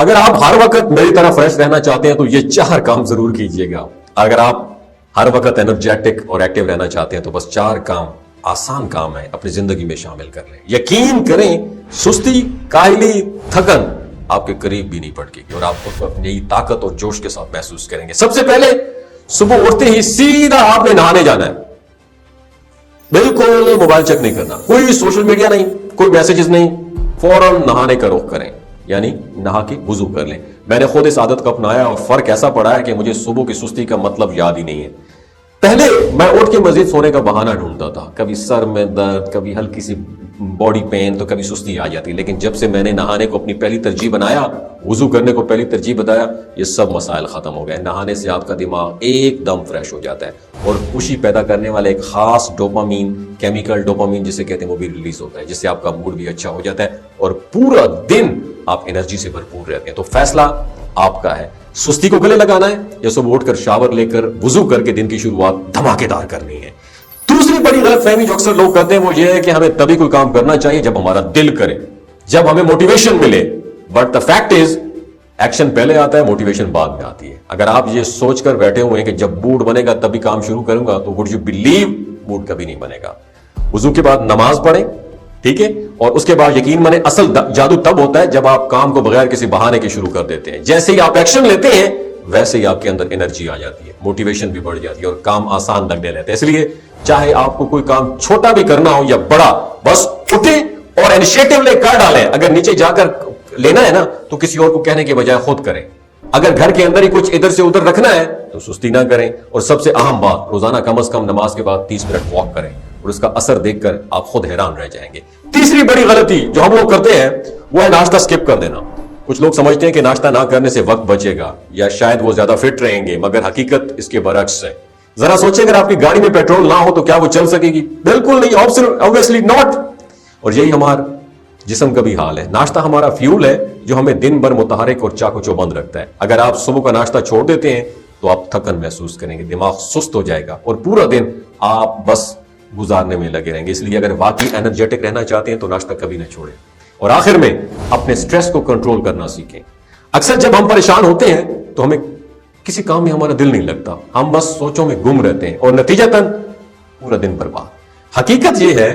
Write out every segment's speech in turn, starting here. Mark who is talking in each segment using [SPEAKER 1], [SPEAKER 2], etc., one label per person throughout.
[SPEAKER 1] اگر آپ ہر وقت میری طرح فریش رہنا چاہتے ہیں تو یہ 4 کام ضرور کیجئے گا. اگر آپ ہر وقت انرجیٹک اور ایکٹیو رہنا چاہتے ہیں تو بس 4 کام، آسان کام ہے، اپنی زندگی میں شامل کر لیں. یقین کریں سستی، کاہلی، تھکن آپ کے قریب بھی نہیں پڑے گی اور آپ کو اپنی طاقت اور جوش کے ساتھ محسوس کریں گے. سب سے پہلے صبح اٹھتے ہی سیدھا آپ نے نہانے جانا ہے. بالکل موبائل چیک نہیں کرنا، کوئی سوشل میڈیا نہیں، کوئی میسیجز نہیں، فوراً نہانے کا رخ کریں، یعنی نہا کے وضو کر لیں. میں نے خود اس عادت کو اپنایا اور فرق ایسا پڑا ہے کہ مجھے صبح کی سستی کا مطلب یاد ہی نہیں ہے. پہلے میں اٹھ کے مزید سونے کا بہانہ ڈھونڈتا تھا، کبھی سر میں درد، کبھی ہلکی سی باڈی پین، تو کبھی سستی آ جاتی. لیکن جب سے میں نے نہانے کو اپنی پہلی ترجیح بنایا، وضو کرنے کو پہلی ترجیح بتایا، یہ سب مسائل ختم ہو گئے. نہانے سے آپ کا دماغ ایک دم فریش ہو جاتا ہے اور خوشی پیدا کرنے والے ایک خاص ڈوپامین، کیمیکل ڈوپامین جسے کہتے ہیں، وہ بھی ریلیز ہوتا ہے، جس سے آپ کا موڈ بھی اچھا ہو جاتا ہے اور پورا دن آپ انرجی سے بھرپور رہتے ہیں. تو فیصلہ آپ کا ہے، سستی کو گلے لگانا ہے یا صبح اٹھ کر شاور لے کر وضو کر کے دن کی شروعات دھماکے دار کرنی ہے. دوسری بڑی غلط فہمی جو اکثر لوگ کرتے ہیں وہ یہ ہے کہ ہمیں تبھی کوئی کام کرنا چاہیے جب ہمارا دل کرے، جب ہمیں موٹیویشن ملے. But the fact is action پہلے آتا ہے، موٹیویشن بعد میں آتی ہے. اگر آپ یہ سوچ کر بیٹھے ہوئے ہیں کہ جب موڈ بنے گا تبھی کام شروع کروں گا، تو وڈ یو بلیو موڈ کبھی نہیں بنے گا. وضو کے بعد نماز پڑھیں، ٹھیک ہے، اور اس کے بعد یقین مانیں اصل جادو تب ہوتا ہے جب آپ کام کو بغیر کسی بہانے کے شروع کر دیتے ہیں. جیسے ہی آپ ایکشن لیتے ہیں ویسے ہی آپ کے اندر انرجی آ جاتی ہے، موٹیویشن بھی بڑھ جاتی ہے اور کام آسان لگنے لگتے ہیں. اس لیے چاہے آپ کو کوئی کام چھوٹا بھی کرنا ہو یا بڑا، بس اٹھیں اور انیشیٹو لے کر ڈالیں. اگر نیچے جا کر لینا ہے نا تو کسی اور کو کہنے کے بجائے خود کریں. اگر گھر کے اندر ہی کچھ ادھر سے ادھر رکھنا ہے تو سستی نہ کریں. اور سب سے اہم بات، روزانہ کم از کم نماز کے بعد 30 منٹ واک کریں اور اس کا اثر دیکھ کر آپ خود حیران رہ جائیں گے. تیسری بڑی غلطی جو ہم لوگ کرتے ہیں وہ ہے ناشتہ سکپ کر دینا. کچھ لوگ سمجھتے ہیں کہ ناشتہ نہ کرنے سے وقت بچے گا یا شاید وہ زیادہ فٹ رہیں گے، مگر حقیقت اس کے برعکس ہے. ذرا سوچیں اگر آپ کی گاڑی میں پیٹرول نہ ہو تو کیا وہ چل سکے گی؟ بالکل نہیں، obviously not. اور یہی ہمارا جسم کا بھی حال ہے. ناشتہ ہمارا فیول ہے جو ہمیں دن بھر متحرک اور چاق و چوبند رکھتا ہے. اگر آپ صبح کا ناشتہ چھوڑ دیتے ہیں تو آپ تھکن محسوس کریں گے، دماغ سست ہو جائے گا اور پورا دن آپ بس گزارنے میں لگے رہیں گے. اس لیے اگر واقعی انرجیٹک رہنا چاہتے ہیں تو ناشتہ کبھی نہ چھوڑیں. اور آخر میں اپنے سٹریس کو کنٹرول کرنا سیکھیں. اکثر جب ہم پریشان ہوتے ہیں تو ہمیں کسی کام میں ہمارا دل نہیں لگتا، ہم بس سوچوں میں گم رہتے ہیں اور نتیجتاً پورا دن برباد. حقیقت یہ ہے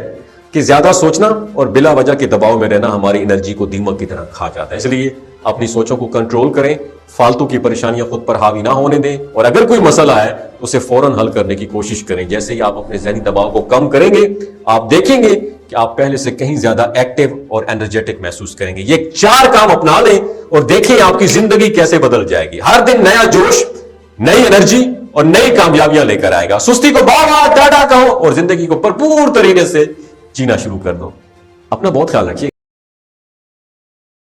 [SPEAKER 1] کہ زیادہ سوچنا اور بلا وجہ کے دباؤ میں رہنا ہماری انرجی کو دیمک کی طرح کھا جاتا ہے. اس لیے اپنی سوچوں کو کنٹرول کریں، فالتو کی پریشانیاں خود پر حاوی نہ ہونے دیں اور اگر کوئی مسئلہ ہے تو اسے فوراً حل کرنے کی کوشش کریں. جیسے ہی آپ اپنے ذہنی دباؤ کو کم کریں گے آپ دیکھیں گے کہ آپ پہلے سے کہیں زیادہ ایکٹیو اور انرجیٹک محسوس کریں گے. یہ 4 کام اپنا لیں اور دیکھیں آپ کی زندگی کیسے بدل جائے گی. ہر دن نیا جوش، نئی انرجی اور نئی کامیابیاں لے کر آئے گا. سستی کو بار بار ٹاٹا کہو اور زندگی کو بھرپور طریقے سے جینا شروع کر دو. اپنا بہت خیال رکھیے.